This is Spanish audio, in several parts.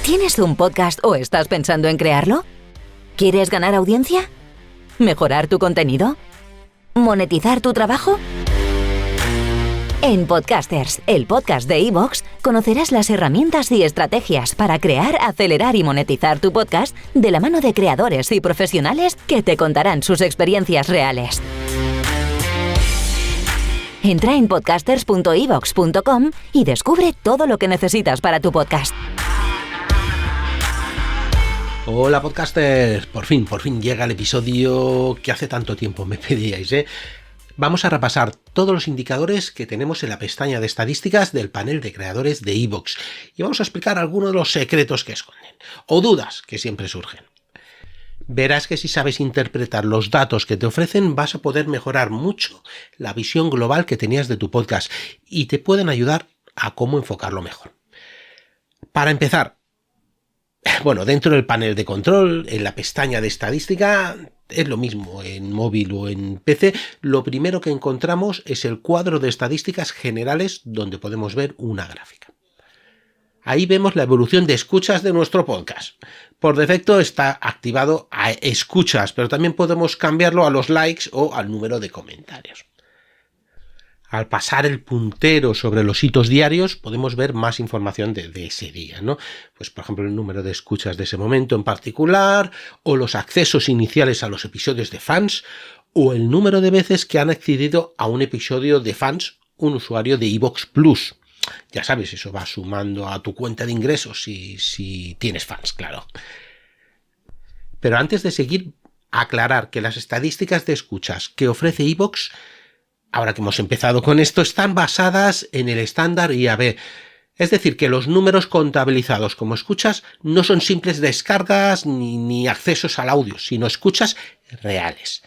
¿Tienes un podcast o estás pensando en crearlo? ¿Quieres ganar audiencia? ¿Mejorar tu contenido? ¿Monetizar tu trabajo? En Podcasters, el podcast de iVoox, conocerás las herramientas y estrategias para crear, acelerar y monetizar tu podcast de la mano de creadores y profesionales que te contarán sus experiencias reales. Entra en podcasters.ivox.com y descubre todo lo que necesitas para tu podcast. Hola podcasters, por fin llega el episodio que hace tanto tiempo me pedíais, ¿eh? Vamos a repasar todos los indicadores que tenemos en la pestaña de estadísticas del panel de creadores de iVoox y vamos a explicar algunos de los secretos que esconden o dudas que siempre surgen. Verás que si sabes interpretar los datos que te ofrecen vas a poder mejorar mucho la visión global que tenías de tu podcast y te pueden ayudar a cómo enfocarlo mejor. Para empezar, dentro del panel de control, en la pestaña de estadística, es lo mismo en móvil o en PC. Lo primero que encontramos es el cuadro de estadísticas generales donde podemos ver una gráfica. Ahí vemos la evolución de escuchas de nuestro podcast. Por defecto está activado a escuchas, pero también podemos cambiarlo a los likes o al número de comentarios. Al pasar el puntero sobre los hitos diarios podemos ver más información de ese día, ¿no? Pues por ejemplo el número de escuchas de ese momento en particular, o los accesos iniciales a los episodios de fans, o el número de veces que han accedido a un episodio de fans un usuario de iVoox Plus. Ya sabes, eso va sumando a tu cuenta de ingresos si tienes fans, claro. Pero antes de seguir, aclarar que las estadísticas de escuchas que ofrece iVoox, ahora que hemos empezado con esto, están basadas en el estándar IAB. Es decir, que los números contabilizados como escuchas no son simples descargas ni accesos al audio, sino escuchas reales.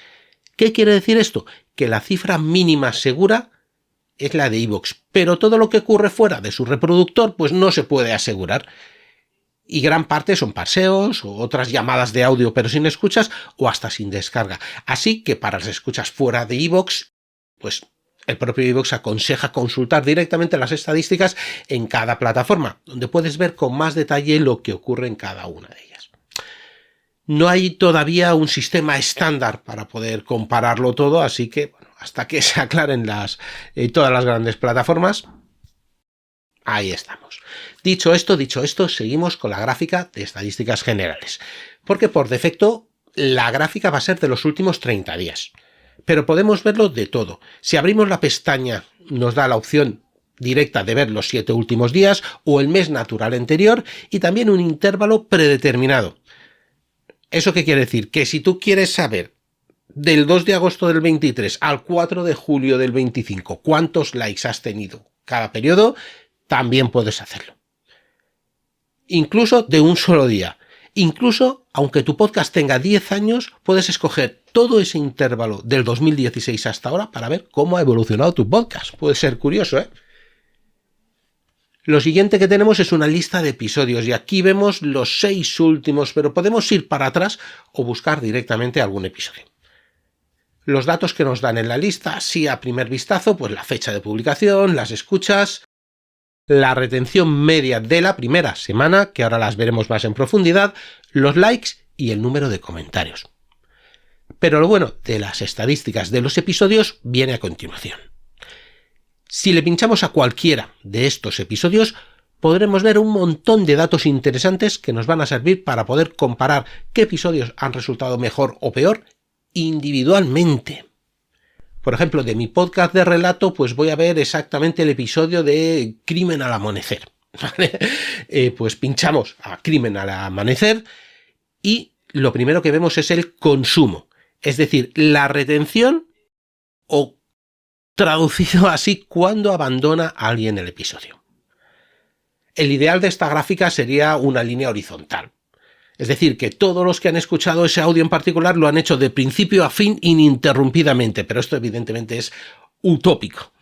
¿Qué quiere decir esto? Que la cifra mínima segura es la de iVoox, pero todo lo que ocurre fuera de su reproductor pues no se puede asegurar. Y gran parte son parseos o otras llamadas de audio pero sin escuchas o hasta sin descarga. Así que para las escuchas fuera de iVoox, pues el propio iVoox aconseja consultar directamente las estadísticas en cada plataforma, donde puedes ver con más detalle lo que ocurre en cada una de ellas. No hay todavía un sistema estándar para poder compararlo todo, así que hasta que se aclaren todas las grandes plataformas, ahí estamos. Dicho esto, seguimos con la gráfica de estadísticas generales, porque por defecto la gráfica va a ser de los últimos 30 días. Pero podemos verlo de todo. Si abrimos la pestaña, nos da la opción directa de ver los 7 últimos días o el mes natural anterior y también un intervalo predeterminado. ¿Eso qué quiere decir? Que si tú quieres saber del 2 de agosto del 23 al 4 de julio del 25 cuántos likes has tenido cada periodo, también puedes hacerlo. Incluso de un solo día. Incluso, aunque tu podcast tenga 10 años, puedes escoger todo ese intervalo del 2016 hasta ahora para ver cómo ha evolucionado tu podcast. Puede ser curioso, ¿eh? Lo siguiente que tenemos es una lista de episodios y aquí vemos los 6 últimos, pero podemos ir para atrás o buscar directamente algún episodio. Los datos que nos dan en la lista, así a primer vistazo, pues la fecha de publicación, las escuchas, la retención media de la primera semana, que ahora las veremos más en profundidad, los likes y el número de comentarios. Pero lo bueno de las estadísticas de los episodios viene a continuación. Si le pinchamos a cualquiera de estos episodios, podremos ver un montón de datos interesantes que nos van a servir para poder comparar qué episodios han resultado mejor o peor individualmente. Por ejemplo, de mi podcast de relato, pues voy a ver exactamente el episodio de Crimen al Amanecer. ¿Vale? Pues pinchamos a Crimen al Amanecer y lo primero que vemos es el consumo. Es decir, la retención o traducido así, cuando abandona a alguien el episodio. El ideal de esta gráfica sería una línea horizontal. Es decir, que todos los que han escuchado ese audio en particular lo han hecho de principio a fin ininterrumpidamente, pero esto evidentemente es utópico.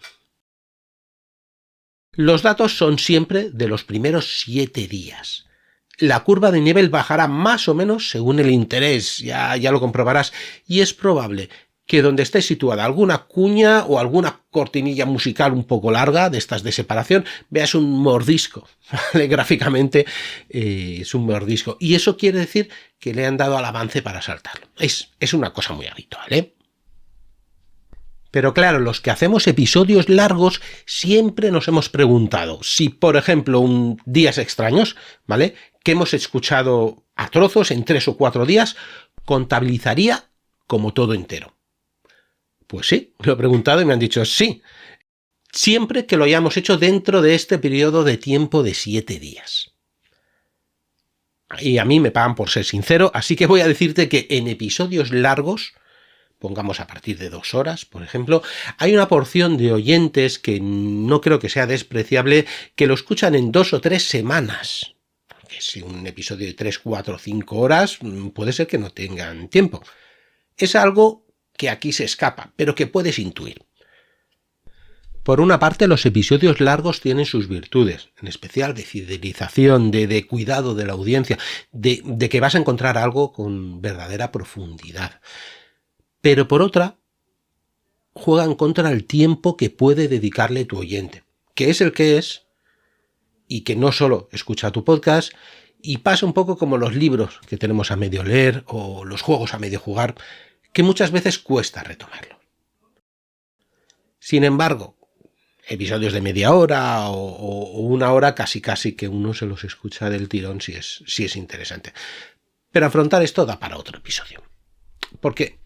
Los datos son siempre de los primeros 7 días. La curva de nivel bajará más o menos según el interés, ya lo comprobarás, y es probable que donde esté situada alguna cuña o alguna cortinilla musical un poco larga, de estas de separación, veas un mordisco, ¿vale? Gráficamente es un mordisco. Y eso quiere decir que le han dado al avance para saltarlo. Es una cosa muy habitual, ¿eh? Pero claro, los que hacemos episodios largos siempre nos hemos preguntado si, por ejemplo, un Días Extraños, ¿vale?, que hemos escuchado a trozos en 3 o 4 días, contabilizaría como todo entero. Pues sí, lo he preguntado y me han dicho sí, siempre que lo hayamos hecho dentro de este periodo de tiempo de 7 días. Y a mí me pagan por ser sincero, así que voy a decirte que en episodios largos, pongamos a partir de 2 horas, por ejemplo, hay una porción de oyentes que no creo que sea despreciable, que lo escuchan en 2 o 3 semanas. Porque si un episodio de 3, 4 o 5 horas, puede ser que no tengan tiempo. Es algo que aquí se escapa, pero que puedes intuir. Por una parte, los episodios largos tienen sus virtudes, en especial de fidelización, de cuidado de la audiencia, de que vas a encontrar algo con verdadera profundidad. Pero por otra, juegan contra el tiempo que puede dedicarle tu oyente, que es el que es, y que no solo escucha tu podcast, y pasa un poco como los libros que tenemos a medio leer o los juegos a medio jugar, que muchas veces cuesta retomarlo. Sin embargo, episodios de media hora o 1 hora casi que uno se los escucha del tirón si es interesante. Pero afrontar esto da para otro episodio. Porque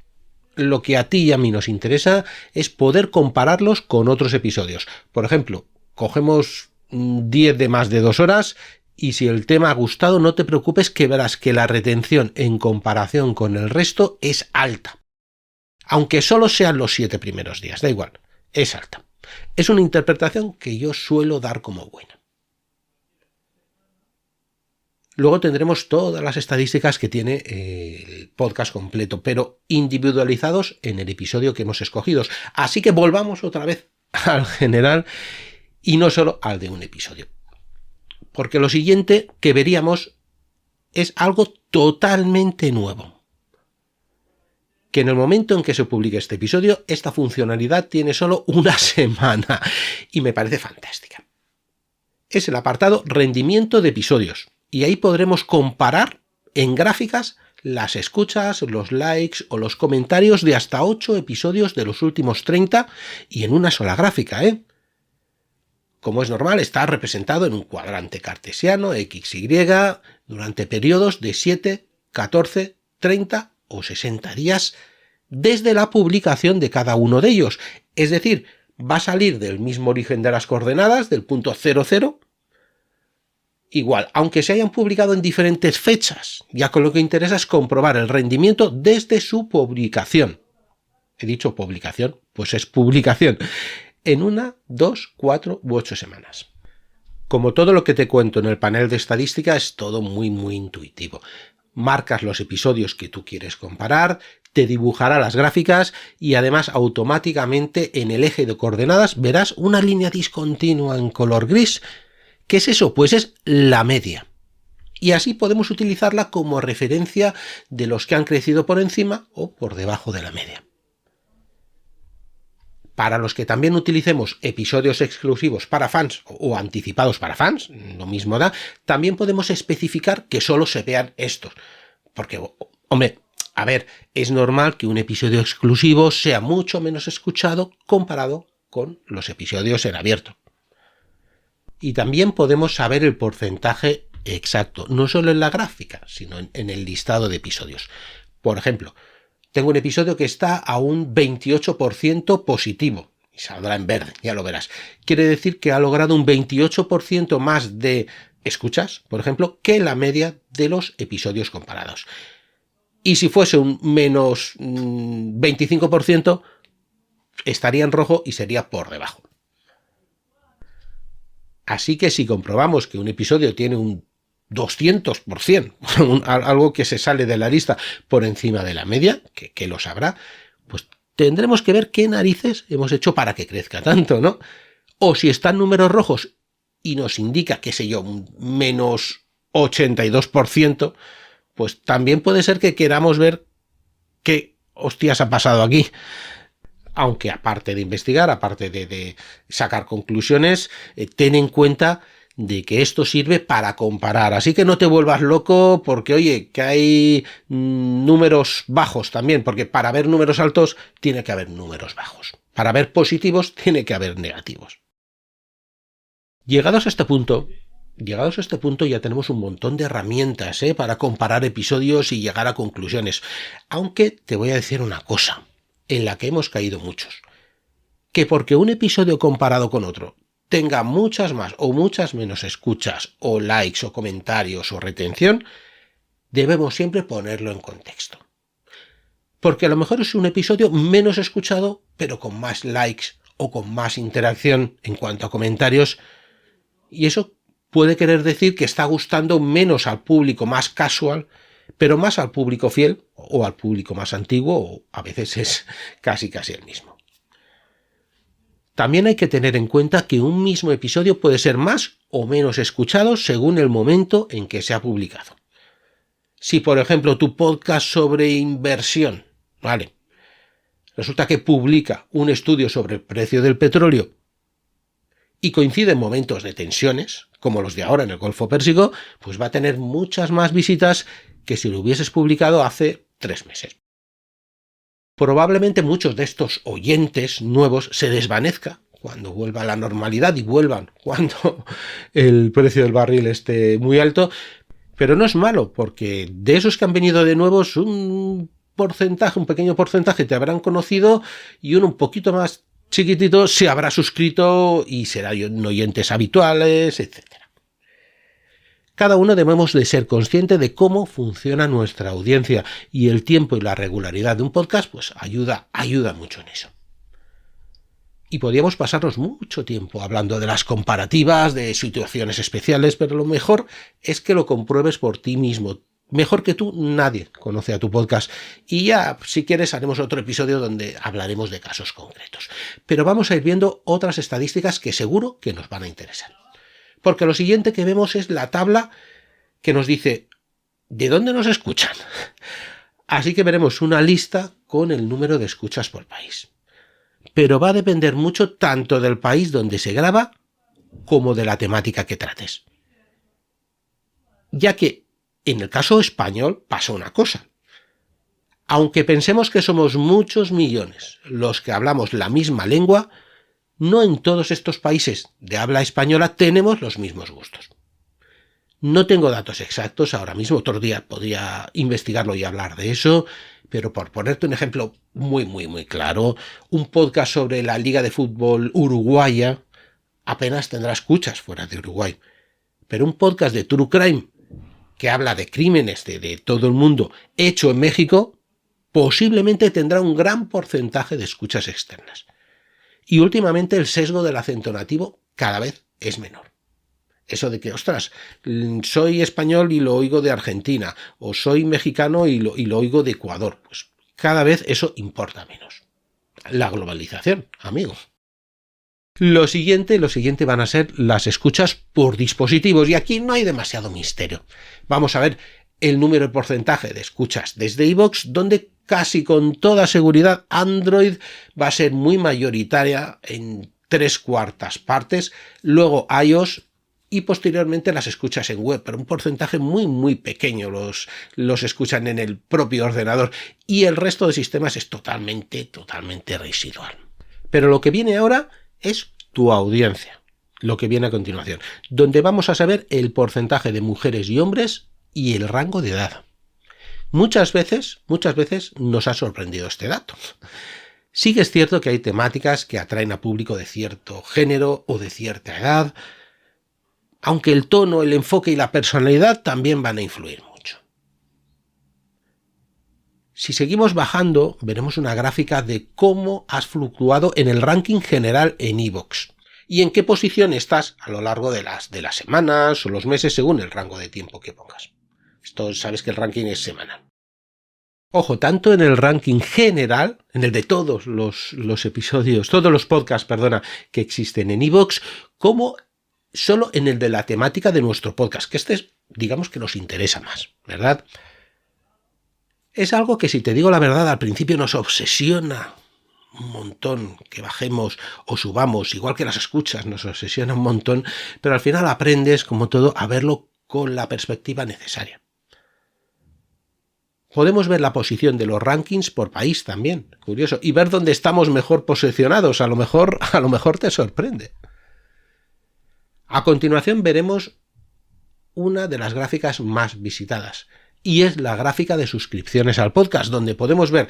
lo que a ti y a mí nos interesa es poder compararlos con otros episodios. Por ejemplo, cogemos 10 de más de 2 horas y si el tema ha gustado, no te preocupes, que verás que la retención en comparación con el resto es alta. Aunque solo sean los 7 primeros días, da igual, es alta. Es una interpretación que yo suelo dar como buena. Luego tendremos todas las estadísticas que tiene el podcast completo, pero individualizados en el episodio que hemos escogido. Así que volvamos otra vez al general y no solo al de un episodio. Porque lo siguiente que veríamos es algo totalmente nuevo. Que en el momento en que se publique este episodio, esta funcionalidad tiene solo 1 semana y me parece fantástica. Es el apartado rendimiento de episodios y ahí podremos comparar en gráficas las escuchas, los likes o los comentarios de hasta 8 episodios de los últimos 30 y en una sola gráfica, ¿eh? Como es normal, está representado en un cuadrante cartesiano XY durante periodos de 7, 14, 30 o 60 días desde la publicación de cada uno de ellos. Es decir, va a salir del mismo origen de las coordenadas, del punto 00, igual, aunque se hayan publicado en diferentes fechas, ya con lo que interesa es comprobar el rendimiento desde su publicación. He dicho publicación, pues es publicación. En 1, 2, 4 u 8 semanas. Como todo lo que te cuento en el panel de estadística, es todo muy intuitivo. Marcas los episodios que tú quieres comparar, te dibujará las gráficas y además automáticamente en el eje de coordenadas verás una línea discontinua en color gris. ¿Qué es eso? Pues es la media. Y así podemos utilizarla como referencia de los que han crecido por encima o por debajo de la media. Para los que también utilicemos episodios exclusivos para fans o anticipados para fans, lo mismo da, también podemos especificar que solo se vean estos. Porque, hombre, a ver, es normal que un episodio exclusivo sea mucho menos escuchado comparado con los episodios en abierto. Y también podemos saber el porcentaje exacto, no solo en la gráfica, sino en el listado de episodios. Por ejemplo, tengo un episodio que está a un 28% positivo y saldrá en verde, ya lo verás. Quiere decir que ha logrado un 28% más de escuchas, por ejemplo, que la media de los episodios comparados. Y si fuese un menos 25%, estaría en rojo y sería por debajo. Así que si comprobamos que un episodio tiene un 200%, algo que se sale de la lista por encima de la media, que lo sabrá, pues tendremos que ver qué narices hemos hecho para que crezca tanto, ¿no? O si están números rojos y nos indica, qué sé yo, un menos 82%, pues también puede ser que queramos ver qué hostias ha pasado aquí? Aunque aparte de investigar, aparte de sacar conclusiones, ten en cuenta de que esto sirve para comparar. Así que no te vuelvas loco porque, oye, que hay números bajos también, porque para ver números altos tiene que haber números bajos. Para ver positivos tiene que haber negativos. Llegados a este punto ya tenemos un montón de herramientas para comparar episodios y llegar a conclusiones. Aunque te voy a decir una cosa, en la que hemos caído muchos. Que porque un episodio comparado con otro tenga muchas más o muchas menos escuchas o likes o comentarios o retención, debemos siempre ponerlo en contexto. Porque a lo mejor es un episodio menos escuchado, pero con más likes o con más interacción en cuanto a comentarios, y eso puede querer decir que está gustando menos al público más casual, pero más al público fiel o al público más antiguo, o a veces es casi el mismo. También hay que tener en cuenta que un mismo episodio puede ser más o menos escuchado según el momento en que se ha publicado. Si, por ejemplo, tu podcast sobre inversión, ¿vale?, resulta que publica un estudio sobre el precio del petróleo y coincide en momentos de tensiones, como los de ahora en el Golfo Pérsico, pues va a tener muchas más visitas que si lo hubieses publicado hace 3 meses. Probablemente muchos de estos oyentes nuevos se desvanezca cuando vuelva a la normalidad y vuelvan cuando el precio del barril esté muy alto, pero no es malo, porque de esos que han venido de nuevos, un pequeño porcentaje te habrán conocido y uno un poquito más chiquitito se habrá suscrito y serán oyentes habituales, etc. Cada uno debemos de ser consciente de cómo funciona nuestra audiencia, y el tiempo y la regularidad de un podcast pues ayuda mucho en eso. Y podríamos pasarnos mucho tiempo hablando de las comparativas, de situaciones especiales, pero lo mejor es que lo compruebes por ti mismo. Mejor que tú, nadie conoce a tu podcast. Y ya, si quieres, haremos otro episodio donde hablaremos de casos concretos. Pero vamos a ir viendo otras estadísticas que seguro que nos van a interesar. Porque lo siguiente que vemos es la tabla que nos dice ¿de dónde nos escuchan? Así que veremos una lista con el número de escuchas por país. Pero va a depender mucho tanto del país donde se graba como de la temática que trates. Ya que en el caso español pasa una cosa. Aunque pensemos que somos muchos millones los que hablamos la misma lengua, no en todos estos países de habla española tenemos los mismos gustos. No tengo datos exactos ahora mismo, otro día podría investigarlo y hablar de eso, pero por ponerte un ejemplo muy claro, un podcast sobre la Liga de Fútbol uruguaya apenas tendrá escuchas fuera de Uruguay. Pero un podcast de True Crime que habla de crímenes de todo el mundo hecho en México, posiblemente tendrá un gran porcentaje de escuchas externas. Y últimamente el sesgo del acento nativo cada vez es menor. Eso de que, ostras, soy español y lo oigo de Argentina, o soy mexicano y lo oigo de Ecuador, pues cada vez eso importa menos. La globalización, amigos. Lo siguiente van a ser las escuchas por dispositivos, y aquí no hay demasiado misterio. Vamos a ver el número de porcentaje de escuchas desde iVoox, donde casi con toda seguridad Android va a ser muy mayoritaria en 3/4 partes, luego iOS y posteriormente las escuchas en web, pero un porcentaje muy pequeño los escuchan en el propio ordenador, y el resto de sistemas es totalmente residual. Pero lo que viene ahora es tu audiencia, lo que viene a continuación, donde vamos a saber el porcentaje de mujeres y hombres y el rango de edad. Muchas veces nos ha sorprendido este dato. Sí que es cierto que hay temáticas que atraen a público de cierto género o de cierta edad, aunque el tono, el enfoque y la personalidad también van a influir mucho. Si seguimos bajando, veremos una gráfica de cómo has fluctuado en el ranking general en iVoox y en qué posición estás a lo largo de las semanas o los meses según el rango de tiempo que pongas. Esto sabes que el ranking es semanal. Ojo, tanto en el ranking general, en el de todos los episodios, todos los podcasts, que existen en iVoox, como solo en el de la temática de nuestro podcast, que este es, digamos que nos interesa más, ¿verdad? Es algo que, si te digo la verdad, al principio nos obsesiona un montón que bajemos o subamos, igual que las escuchas nos obsesiona un montón, pero al final aprendes, como todo, a verlo con la perspectiva necesaria. Podemos ver la posición de los rankings por país también, curioso, y ver dónde estamos mejor posicionados, a lo mejor te sorprende. A continuación veremos una de las gráficas más visitadas, y es la gráfica de suscripciones al podcast, donde podemos ver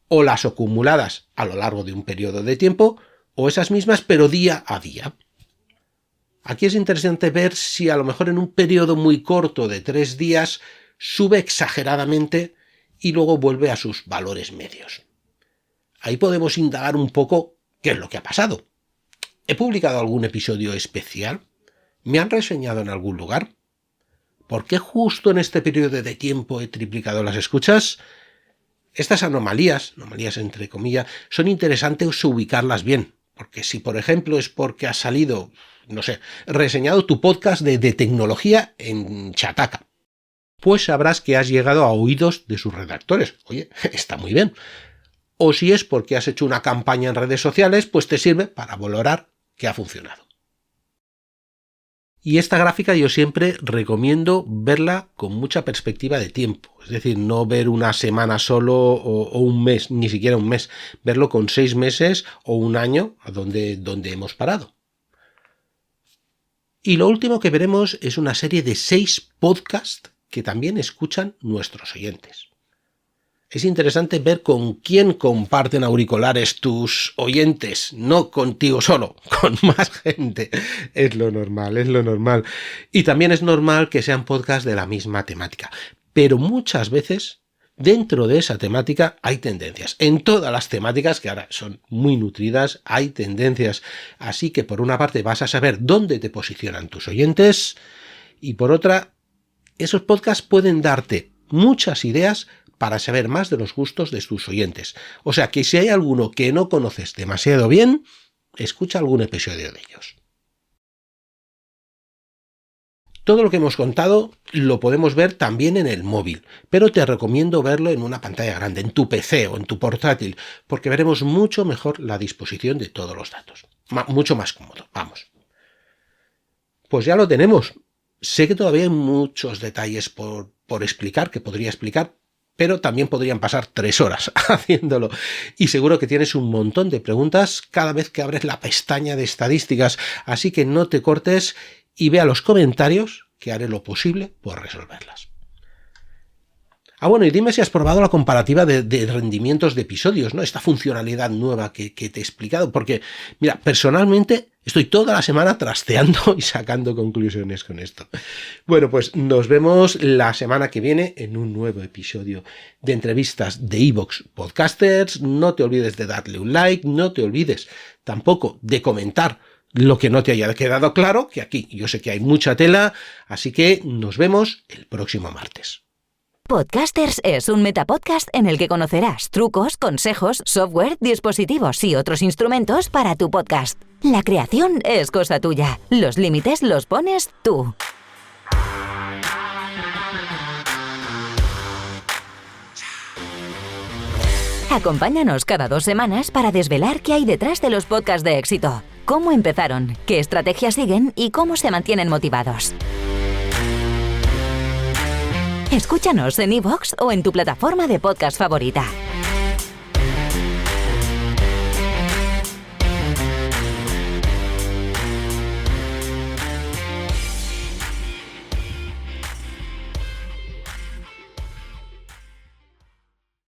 o las acumuladas a lo largo de un periodo de tiempo, o esas mismas pero día a día. Aquí es interesante ver si a lo mejor en un periodo muy corto de 3 días sube exageradamente y luego vuelve a sus valores medios. Ahí podemos indagar un poco qué es lo que ha pasado. ¿He publicado algún episodio especial? ¿Me han reseñado en algún lugar? ¿Por qué justo en este periodo de tiempo he triplicado las escuchas? Estas anomalías entre comillas, son interesantes ubicarlas bien, porque si por ejemplo es porque has salido, reseñado tu podcast de tecnología en Chataca, pues sabrás que has llegado a oídos de sus redactores. Oye, está muy bien. O si es porque has hecho una campaña en redes sociales, pues te sirve para valorar que ha funcionado. Y esta gráfica yo siempre recomiendo verla con mucha perspectiva de tiempo. Es decir, no ver una semana solo o un mes, ni siquiera un mes. Verlo con 6 meses o un año a donde hemos parado. Y lo último que veremos es una serie de 6 podcasts que también escuchan nuestros oyentes. Es interesante ver con quién comparten auriculares tus oyentes, no contigo solo, con más gente. Es lo normal. Y también es normal que sean podcasts de la misma temática. Pero muchas veces, dentro de esa temática, hay tendencias. En todas las temáticas, que ahora son muy nutridas, hay tendencias. Así que por una parte vas a saber dónde te posicionan tus oyentes y por otra, esos podcasts pueden darte muchas ideas para saber más de los gustos de tus oyentes. O sea que si hay alguno que no conoces demasiado bien, escucha algún episodio de ellos. Todo lo que hemos contado lo podemos ver también en el móvil, pero te recomiendo verlo en una pantalla grande, en tu PC o en tu portátil, porque veremos mucho mejor la disposición de todos los datos. Mucho más cómodo, vamos. Pues ya lo tenemos. Sé que todavía hay muchos detalles por explicar, que podría explicar, pero también podrían pasar 3 horas haciéndolo. Y seguro que tienes un montón de preguntas cada vez que abres la pestaña de estadísticas, así que no te cortes y vea los comentarios, que haré lo posible por resolverlas. Bueno, y dime si has probado la comparativa de rendimientos de episodios, ¿no? Esta funcionalidad nueva que te he explicado, porque, mira, personalmente estoy toda la semana trasteando y sacando conclusiones con esto. Bueno, pues nos vemos la semana que viene en un nuevo episodio de entrevistas de iVoox Podcasters. No te olvides de darle un like, no te olvides tampoco de comentar lo que no te haya quedado claro, que aquí yo sé que hay mucha tela, así que nos vemos el próximo martes. Podcasters es un metapodcast en el que conocerás trucos, consejos, software, dispositivos y otros instrumentos para tu podcast. La creación es cosa tuya. Los límites los pones tú. Acompáñanos cada 2 semanas para desvelar qué hay detrás de los podcasts de éxito, cómo empezaron, qué estrategias siguen y cómo se mantienen motivados. Escúchanos en iVoox o en tu plataforma de podcast favorita.